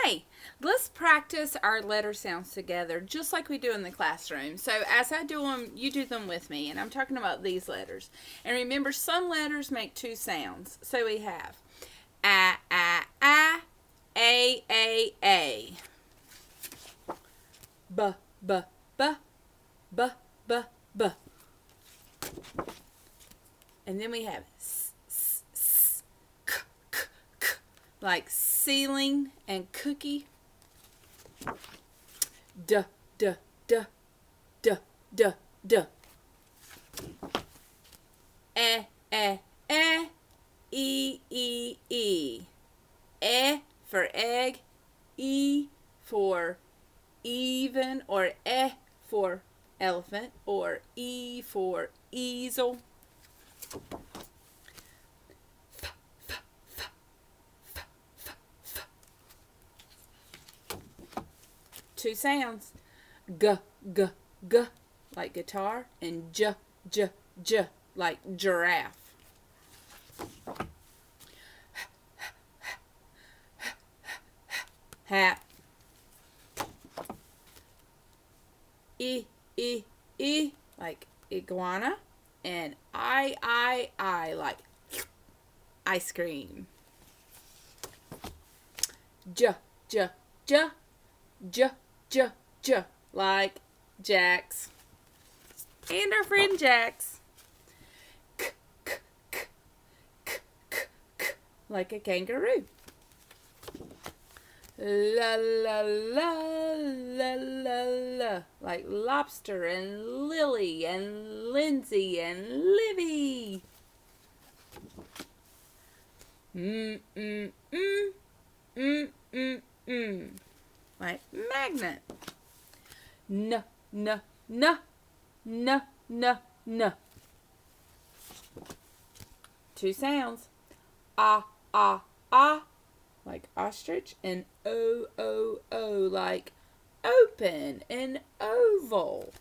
Hey, let's practice our letter sounds together just like we do in the classroom. So, as I do them, you do them with me. And I'm talking about these letters. And remember, some letters make two sounds. So, we have a, b, b, b, b, b, b. And then we have s, s, s, k, k, k, like ceiling and cookie. D, d, d, d, d, d. E, e, e. E for egg, E for even, or E for elephant, or E for easel. Two sounds. G, g, g, like guitar, and j, j, j, like giraffe. Hat. E, like iguana, and I, like ice cream. J, j, j, j, j, j, like Jax. And our friend Jax. K, k, k, k, k, k, like a kangaroo. La la la la la la, like lobster and Lily and Lindsay and Livy. Mm mm mm mm mm mm, like magnet. N n n n n n. Two sounds. Ah, like ostrich, and o, like open and oval.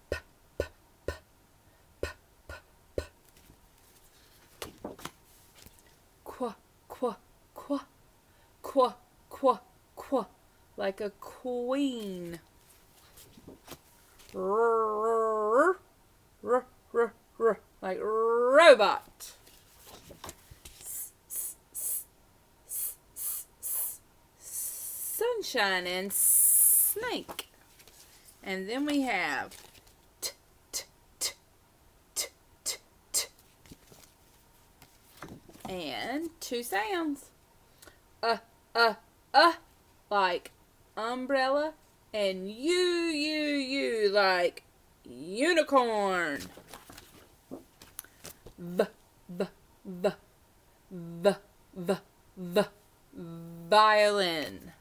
P, p, p, p, p, p. Qua, qua, qua, qua, qua, qua, like a queen. R, r, r, r, like robot. Sunshine and snake. And then we have t, t, t, t, t, t. And two sounds. Like umbrella, and you, like unicorn. V, v, v, v, v, v, violin.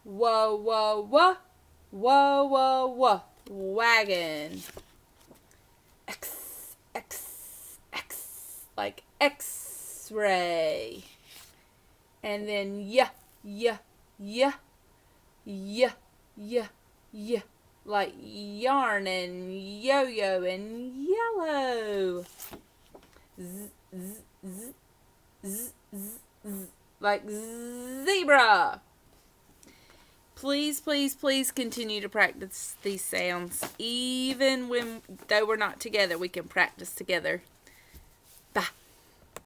Whoa, whoa, whoa, whoa, whoa, whoa, wagon. X, like X-ray. And then yeah, like yarn and yo-yo and yellow. Z, z, z, z, z, z, like zebra. Please continue to practice these sounds. Even when though we're not together, we can practice together. Bye.